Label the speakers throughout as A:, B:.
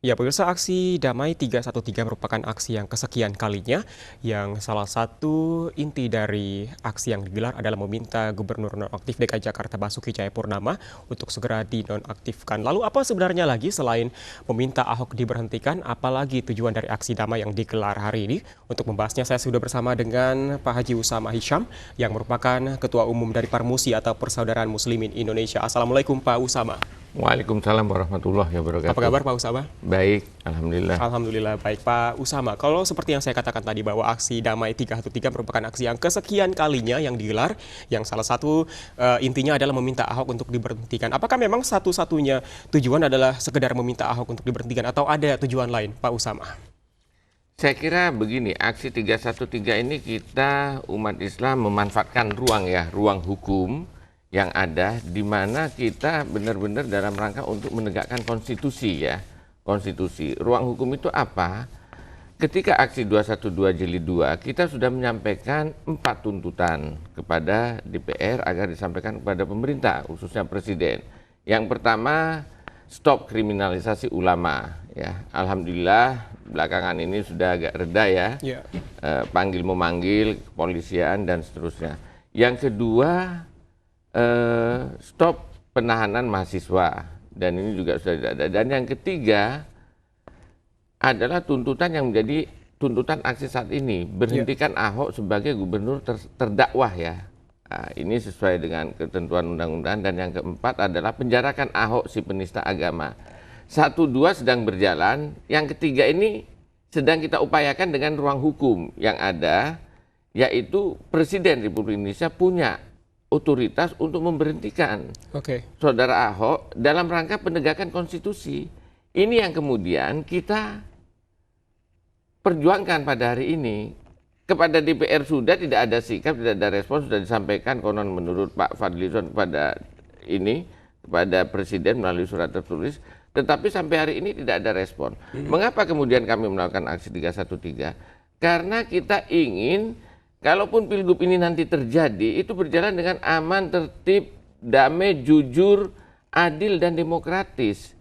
A: Ya, pemirsa, aksi Damai 313 merupakan aksi yang kesekian kalinya, yang salah satu inti dari aksi yang digelar adalah meminta Gubernur Nonaktif DKI Jakarta Basuki Cahayapurnama untuk segera dinonaktifkan. Lalu apa sebenarnya lagi selain meminta Ahok diberhentikan, apalagi tujuan dari aksi damai yang digelar hari ini? Untuk membahasnya saya sudah bersama dengan Pak Haji Usama Hisham, yang merupakan Ketua Umum dari Parmusi atau Persaudaraan Muslimin Indonesia. Assalamualaikum Pak Usama.
B: Waalaikumsalam warahmatullahi wabarakatuh.
A: Apa kabar Pak Usama?
B: Baik, alhamdulillah.
A: Alhamdulillah baik Pak Usama. Kalau seperti yang saya katakan tadi bahwa aksi Damai 313 merupakan aksi yang kesekian kalinya yang digelar, yang salah satu intinya adalah meminta Ahok untuk diberhentikan. Apakah memang satu-satunya tujuan adalah sekedar meminta Ahok untuk diberhentikan atau ada tujuan lain, Pak Usama?
B: Saya kira begini, aksi 313 ini kita umat Islam memanfaatkan ruang hukum yang ada, di mana kita benar-benar dalam rangka untuk menegakkan konstitusi ya. Konstitusi. Ruang hukum itu apa? Ketika aksi 212 Jilid 2, kita sudah menyampaikan 4 tuntutan kepada DPR agar disampaikan kepada pemerintah, khususnya Presiden. Yang pertama, stop kriminalisasi ulama. Ya, alhamdulillah belakangan ini sudah agak reda ya.
A: Ya.
B: Panggil memanggil, kepolisian dan seterusnya. Yang kedua, stop penahanan mahasiswa, dan ini juga sudah tidak ada. Dan yang ketiga adalah tuntutan yang menjadi tuntutan aksi saat ini, berhentikan Ahok sebagai gubernur terdakwah ya. Nah, ini sesuai dengan ketentuan undang-undang. Dan yang keempat adalah penjarakan Ahok si penista agama. 1, 2 sedang berjalan, yang ketiga ini sedang kita upayakan dengan ruang hukum yang ada, yaitu Presiden Republik Indonesia punya otoritas untuk memberhentikan Saudara Ahok dalam rangka penegakan konstitusi. Ini yang kemudian kita perjuangkan pada hari ini. Kepada DPR sudah tidak ada sikap, tidak ada respon, sudah disampaikan konon menurut Pak Fadlizon kepada Presiden melalui surat tertulis, tetapi sampai hari ini tidak ada respon. Mengapa kemudian kami melakukan aksi 313? Karena kita ingin kalaupun pilgub ini nanti terjadi, itu berjalan dengan aman, tertib, damai, jujur, adil, dan demokratis.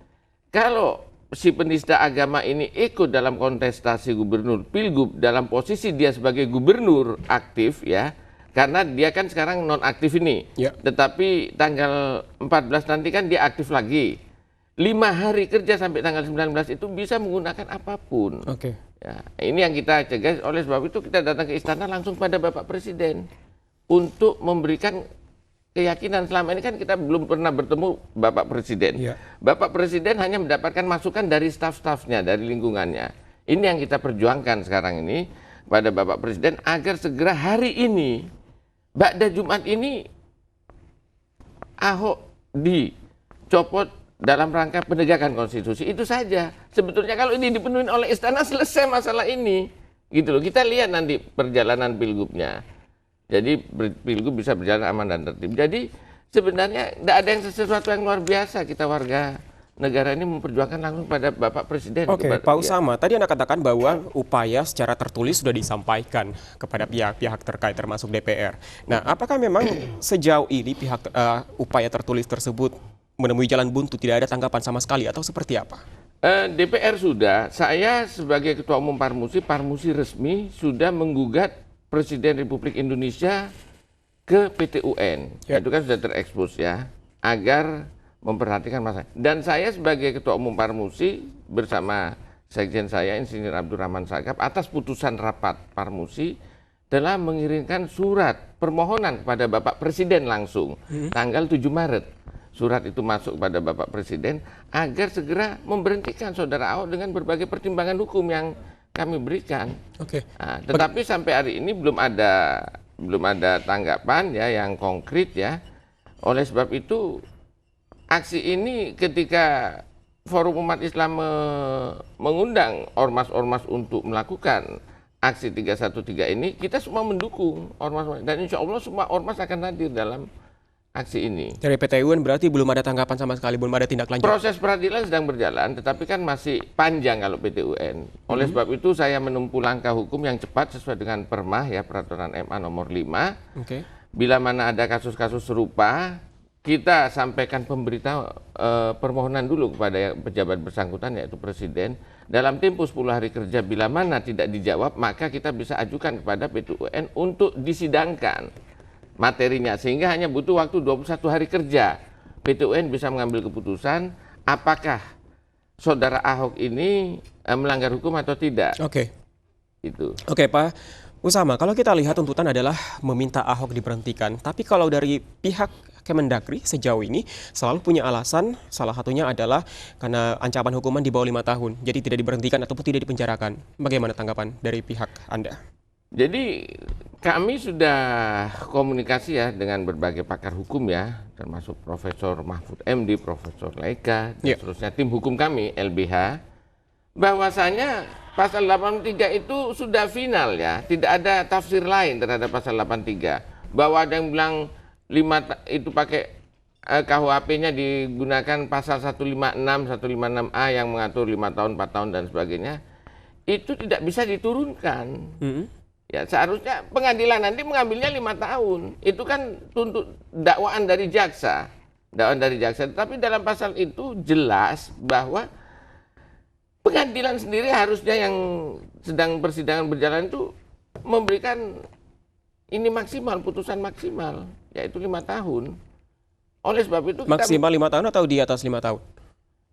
B: Kalau si penista agama ini ikut dalam kontestasi gubernur pilgub dalam posisi dia sebagai gubernur aktif ya, karena dia kan sekarang non aktif ini, tetapi tanggal 14 nanti kan dia aktif lagi. 5 hari kerja sampai tanggal 19 itu bisa menggunakan apapun. Ya, ini yang kita cegah. Oleh sebab itu kita datang ke istana langsung pada Bapak Presiden untuk memberikan keyakinan. Selama ini kan kita belum pernah bertemu Bapak Presiden. Bapak Presiden hanya mendapatkan masukan dari staf-stafnya, dari lingkungannya. Ini yang kita perjuangkan sekarang ini pada Bapak Presiden agar segera hari ini, pada Jumat ini, Ahok dicopot dalam rangka penegakan konstitusi. Itu saja. Sebetulnya kalau ini dipenuhi oleh istana, selesai masalah ini. Gitu loh. Kita lihat nanti perjalanan pilgubnya. Jadi pilgub bisa berjalan aman dan tertib. Jadi sebenarnya tidak ada yang sesuatu yang luar biasa. Kita warga negara ini memperjuangkan langsung pada Bapak Presiden.
A: Pak Usama, tadi Anda katakan bahwa upaya secara tertulis sudah disampaikan kepada pihak-pihak terkait termasuk DPR. Nah, apakah memang sejauh ini upaya tertulis tersebut menemui jalan buntu, tidak ada tanggapan sama sekali, atau seperti apa?
B: DPR sudah, saya sebagai Ketua Umum Parmusi resmi sudah menggugat Presiden Republik Indonesia ke PT UN. Itu kan sudah terekspos ya, agar memperhatikan masalah. Dan saya sebagai Ketua Umum Parmusi bersama Sekjen saya, Insinyur Abdurrahman Sagap, atas putusan rapat Parmusi, telah mengirimkan surat permohonan kepada Bapak Presiden langsung, tanggal 7 Maret. Surat itu masuk kepada Bapak Presiden agar segera memberhentikan Saudara Ahok dengan berbagai pertimbangan hukum yang kami berikan. Nah, tetapi sampai hari ini belum ada tanggapan ya yang konkret ya. Oleh sebab itu aksi ini ketika Forum Umat Islam mengundang ormas-ormas untuk melakukan aksi 313 ini, kita semua mendukung ormas, dan insya Allah semua ormas akan hadir dalam aksi ini.
A: Dari PT UN berarti belum ada tanggapan sama sekali, belum ada tindak lanjut?
B: Proses peradilan sedang berjalan, tetapi kan masih panjang kalau PT UN. Oleh sebab itu saya menempuh langkah hukum yang cepat sesuai dengan Permah ya, Peraturan MA nomor 5. Bila mana ada kasus-kasus serupa, kita sampaikan permohonan dulu kepada pejabat bersangkutan yaitu Presiden. Dalam tempo 10 hari kerja bila mana tidak dijawab, maka kita bisa ajukan kepada PT UN untuk disidangkan materinya. Sehingga hanya butuh waktu 21 hari kerja. PT UN bisa mengambil keputusan apakah saudara Ahok ini melanggar hukum atau tidak.
A: Oke.
B: Itu.
A: Oke, Pak Usama, kalau kita lihat tuntutan adalah meminta Ahok diberhentikan. Tapi kalau dari pihak Kemendagri sejauh ini selalu punya alasan, salah satunya adalah karena ancaman hukuman di bawah 5 tahun. Jadi tidak diberhentikan ataupun tidak dipenjarakan. Bagaimana tanggapan dari pihak Anda?
B: Jadi kami sudah komunikasi ya dengan berbagai pakar hukum ya, termasuk Profesor Mahfud MD, Profesor Laika, dan seterusnya tim hukum kami LBH, bahwasanya pasal 83 itu sudah final ya, tidak ada tafsir lain terhadap pasal 83. Bahwa ada yang bilang itu pakai KUHP-nya digunakan pasal 156, 156A yang mengatur 5 tahun, 4 tahun dan sebagainya, itu tidak bisa diturunkan. Ya, seharusnya pengadilan nanti mengambilnya 5 tahun. Itu kan tuntut dakwaan dari jaksa. Tapi dalam pasal itu jelas bahwa pengadilan sendiri harusnya yang sedang persidangan berjalan itu memberikan ini maksimal, putusan maksimal, yaitu 5 tahun. Oleh sebab itu kita
A: maksimal 5 tahun atau di atas 5 tahun?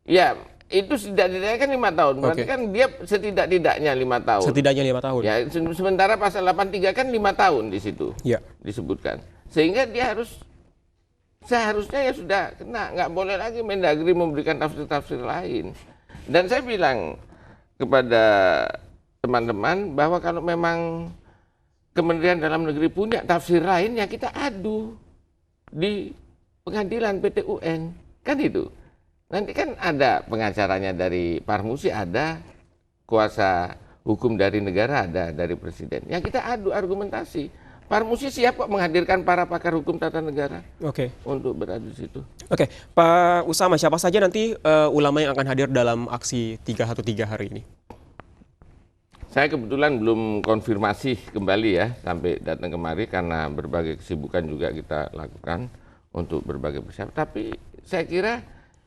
B: Ya, itu setidaknya kan 5 tahun. Berarti kan dia setidak-tidaknya 5 tahun.
A: Setidaknya 5 tahun.
B: Ya, sementara pasal 83 kan 5 tahun di situ.
A: Ya.
B: Disebutkan. Sehingga dia seharusnya ya sudah kena, nggak boleh lagi Mendagri memberikan tafsir-tafsir lain. Dan saya bilang kepada teman-teman bahwa kalau memang Kementerian Dalam Negeri punya tafsir lain, ya kita adu di pengadilan PT UN. Kan itu. Nanti kan ada pengacaranya dari Parmusi, ada kuasa hukum dari negara, ada dari Presiden. Ya kita adu argumentasi. Parmusi siap kok menghadirkan para pakar hukum tata negara untuk beradu di situ.
A: Oke, Pak Usama, siapa saja nanti ulama yang akan hadir dalam aksi 313 hari ini?
B: Saya kebetulan belum konfirmasi kembali ya sampai datang kemari karena berbagai kesibukan juga kita lakukan untuk berbagai persiapan. Tapi saya kira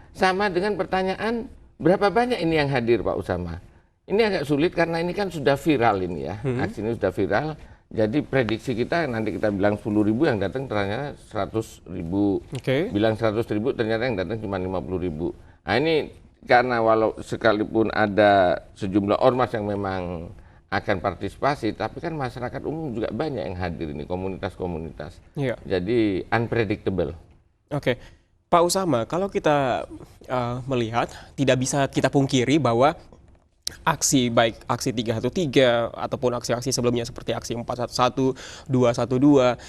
B: sama dengan pertanyaan berapa banyak ini yang hadir Pak Usama. Ini agak sulit karena ini kan sudah viral ini ya. Aksi ini sudah viral. Jadi prediksi kita nanti kita bilang 10.000 yang datang ternyata 100.000. Bilang 100.000 ternyata yang datang cuma 50.000. Nah ini karena walau sekalipun ada sejumlah ormas yang memang akan partisipasi, tapi kan masyarakat umum juga banyak yang hadir ini, komunitas-komunitas. Jadi unpredictable.
A: Oke, Pak Usama, kalau kita melihat tidak bisa kita pungkiri bahwa aksi baik aksi 313 ataupun aksi-aksi sebelumnya seperti aksi 411, 212,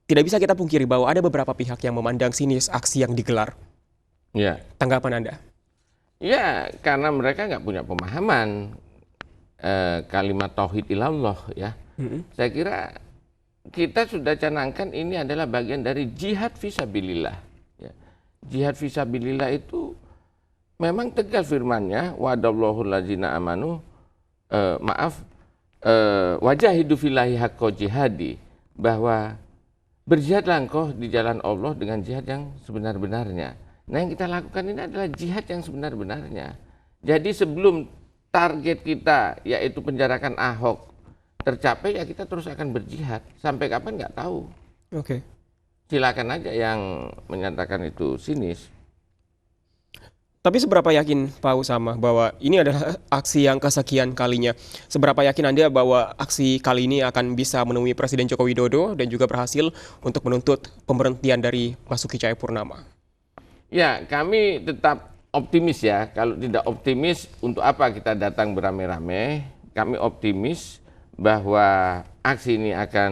A: tidak bisa kita pungkiri bahwa ada beberapa pihak yang memandang sinis aksi yang digelar.
B: Ya.
A: Tanggapan Anda?
B: Ya, karena mereka nggak punya pemahaman kalimat tauhid ilallah ya. Saya kira kita sudah canangkan ini adalah bagian dari jihad fisabilillah. Ya. Jihad fisabilillah itu memang tegas firman-Nya, wa'adallahu allazina amanu, wajahidu fillahi haqqa jihadi, bahwa berjihadlah engkau di jalan Allah dengan jihad yang sebenar-benarnya. Nah yang kita lakukan ini adalah jihad yang sebenar-benarnya. Jadi sebelum target kita yaitu penjarakan Ahok tercapai, ya kita terus akan berjihad. Sampai kapan nggak tahu. Silakan aja yang menyatakan itu sinis.
A: Tapi seberapa yakin Pak Usama bahwa ini adalah aksi yang kesekian kalinya? Seberapa yakin Anda bahwa aksi kali ini akan bisa menemui Presiden Joko Widodo dan juga berhasil untuk menuntut pemberhentian dari Basuki Cahayapurnama?
B: Ya, kami tetap optimis ya. Kalau tidak optimis, untuk apa kita datang beramai-ramai? Kami optimis bahwa aksi ini akan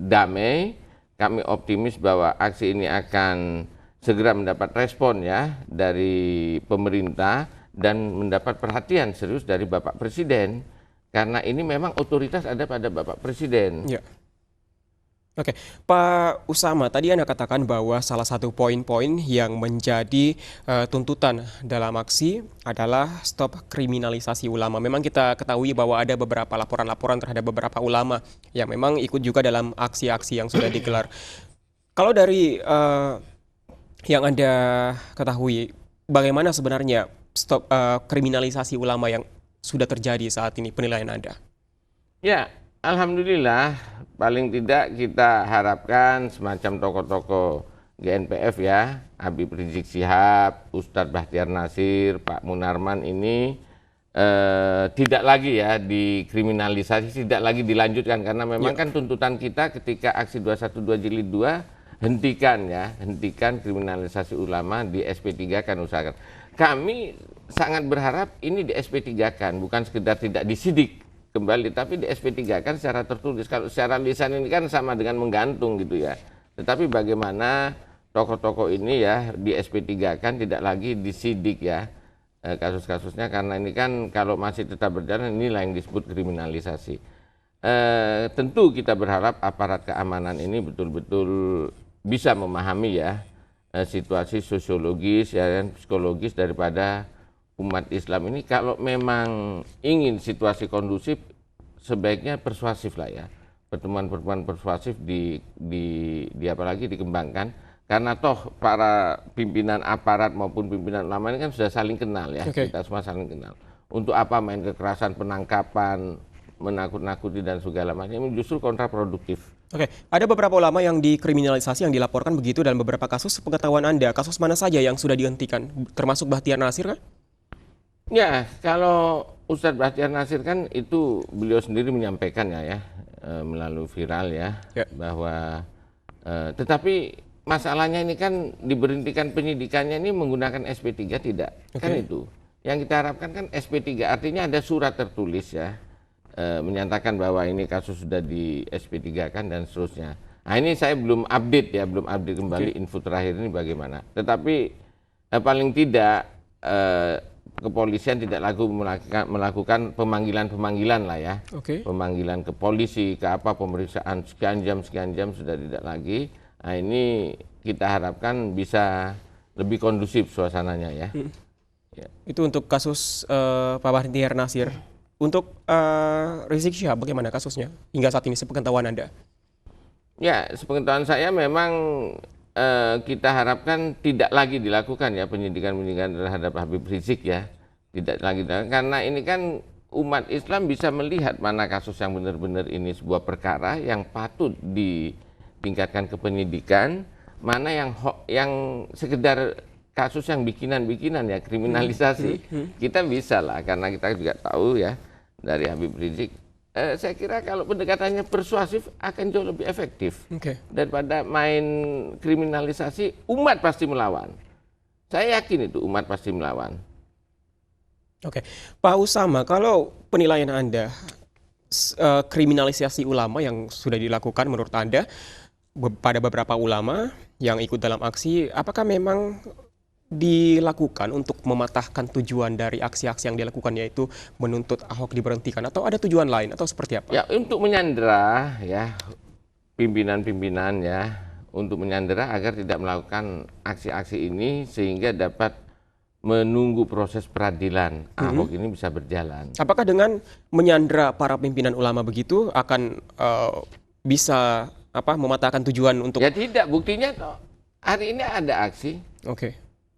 B: damai. Kami optimis bahwa aksi ini akan segera mendapat respon ya dari pemerintah dan mendapat perhatian serius dari Bapak Presiden. Karena ini memang otoritas ada pada Bapak Presiden.
A: Ya. Oke, Pak Usama, tadi Anda katakan bahwa salah satu poin-poin yang menjadi tuntutan dalam aksi adalah stop kriminalisasi ulama. Memang kita ketahui bahwa ada beberapa laporan-laporan terhadap beberapa ulama yang memang ikut juga dalam aksi-aksi yang sudah digelar. Kalau dari yang Anda ketahui, bagaimana sebenarnya kriminalisasi ulama yang sudah terjadi saat ini, penilaian Anda?
B: Ya, alhamdulillah paling tidak kita harapkan semacam tokoh-tokoh GNPF ya, Habib Rizik Syihab, Ustadz Bahtiar Nasir, Pak Munarman ini tidak lagi ya dikriminalisasi, tidak lagi dilanjutkan karena memang kan tuntutan kita ketika aksi 212 Jilid 2 hentikan kriminalisasi ulama di SP3 kan usahakan. Kami sangat berharap ini di SP3 kan, bukan sekedar tidak disidik kembali, tapi di SP3 kan secara tertulis. Kalau secara lisan ini kan sama dengan menggantung gitu ya. Tetapi bagaimana tokoh-tokoh ini ya di SP3 kan tidak lagi disidik ya kasus-kasusnya, karena ini kan kalau masih tetap berjalan inilah yang disebut kriminalisasi. Tentu kita berharap aparat keamanan ini betul-betul bisa memahami ya situasi sosiologis ya, psikologis daripada umat Islam ini. Kalau memang ingin situasi kondusif, sebaiknya persuasif lah ya, pertemuan-pertemuan persuasif apalagi dikembangkan. Karena toh para pimpinan aparat maupun pimpinan ulama ini kan sudah saling kenal ya, kita semua saling kenal. Untuk apa main kekerasan, penangkapan, menakut-nakuti dan segala macam, ini justru kontraproduktif.
A: Oke, ada beberapa ulama yang dikriminalisasi, yang dilaporkan begitu dalam beberapa kasus. Pengetahuan Anda, kasus mana saja yang sudah dihentikan, termasuk Bahtiar Nasir kan?
B: Ya, kalau Ustadz Bahtiar Nasir kan itu beliau sendiri menyampaikan ya, melalui viral ya, bahwa tetapi masalahnya ini kan diberhentikan penyidikannya ini menggunakan SP3 tidak, kan itu. Yang kita harapkan kan SP3, artinya ada surat tertulis ya, menyatakan bahwa ini kasus sudah di SP3 kan dan seterusnya. Nah ini saya belum update ya, belum update kembali info terakhir ini bagaimana. Tetapi paling tidak kepolisian tidak lagi melakukan pemanggilan lah ya, pemanggilan ke polisi, ke apa, pemeriksaan sekian jam sudah tidak lagi. Nah ini kita harapkan bisa lebih kondusif suasananya ya. Ya.
A: Itu untuk kasus Pak Bahtiar Nasir. Untuk Rizik Syihab bagaimana kasusnya hingga saat ini sepengetahuan Anda?
B: Ya, sepengetahuan saya memang kita harapkan tidak lagi dilakukan ya penyidikan terhadap Habib Rizik ya. Tidak lagi, karena ini kan umat Islam bisa melihat mana kasus yang benar-benar ini sebuah perkara yang patut ditingkatkan ke penyidikan, mana yang sekedar kasus yang bikinan-bikinan ya, kriminalisasi. Kita bisa lah, karena kita juga tahu ya dari Habib Rizik. Saya kira kalau pendekatannya persuasif akan jauh lebih efektif daripada main kriminalisasi. Umat pasti melawan. Saya yakin itu umat pasti melawan.
A: Oke, Pak Usama, kalau penilaian Anda kriminalisasi ulama yang sudah dilakukan menurut Anda pada beberapa ulama yang ikut dalam aksi, apakah memang dilakukan untuk mematahkan tujuan dari aksi-aksi yang dilakukan, yaitu menuntut Ahok diberhentikan, atau ada tujuan lain atau seperti apa?
B: Ya, untuk menyandera ya pimpinan-pimpinan ya, untuk menyandera agar tidak melakukan aksi-aksi ini sehingga dapat menunggu proses peradilan Ahok ini bisa berjalan.
A: Apakah dengan menyandera para pimpinan ulama begitu akan bisa mematahkan tujuan untuk?
B: Ya tidak, buktinya toh hari ini ada aksi.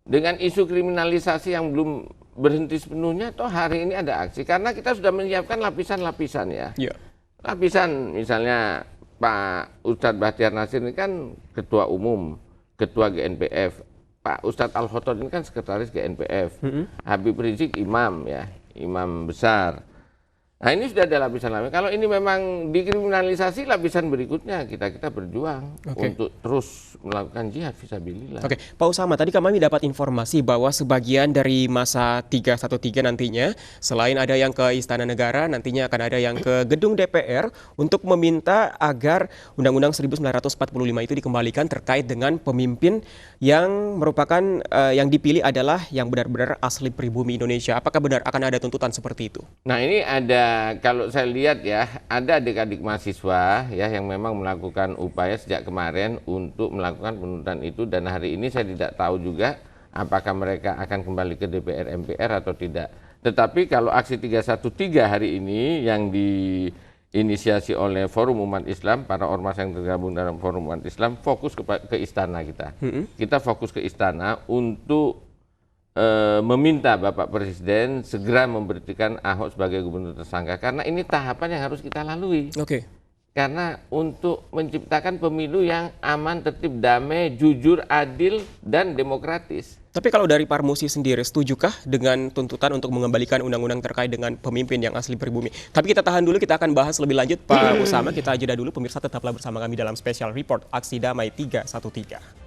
B: Dengan isu kriminalisasi yang belum berhenti sepenuhnya, toh hari ini ada aksi. Karena kita sudah menyiapkan lapisan-lapisan ya. Lapisan misalnya Pak Ustadz Bahtiar Nasir ini kan ketua umum, ketua GNPF. Pak Ustadz Al-Khotot ini kan sekretaris GNPF. Habib Rizik imam ya, imam besar. Nah ini sudah ada lapisan-lapisan. Kalau ini memang dikriminalisasi, lapisan berikutnya kita berjuang untuk terus melakukan jihad fisabilillah.
A: Pak Usama, tadi kami dapat informasi bahwa sebagian dari masa 313 nantinya, selain ada yang ke Istana Negara, nantinya akan ada yang ke gedung DPR untuk meminta agar Undang-Undang 1945 itu dikembalikan terkait dengan pemimpin yang merupakan yang dipilih adalah yang benar-benar asli pribumi Indonesia. Apakah benar akan ada tuntutan seperti itu?
B: Nah ini ada, kalau saya lihat ya, ada adik-adik mahasiswa ya yang memang melakukan upaya sejak kemarin untuk melakukan penuntutan itu, dan hari ini saya tidak tahu juga apakah mereka akan kembali ke DPR MPR atau tidak. Tetapi kalau aksi 313 hari ini inisiasi oleh Forum Umat Islam, para ormas yang tergabung dalam Forum Umat Islam, fokus ke istana kita. Kita fokus ke istana untuk meminta Bapak Presiden segera memberhentikan Ahok sebagai gubernur tersangka. Karena ini tahapan yang harus kita lalui.
A: Oke.
B: Karena untuk menciptakan pemilu yang aman, tertib, damai, jujur, adil, dan demokratis.
A: Tapi kalau dari Parmusi sendiri, setujukah dengan tuntutan untuk mengembalikan undang-undang terkait dengan pemimpin yang asli pribumi? Tapi kita tahan dulu, kita akan bahas lebih lanjut Pak Usama. Kita jeda dulu, pemirsa tetaplah bersama kami dalam Special Report Aksi Damai 313.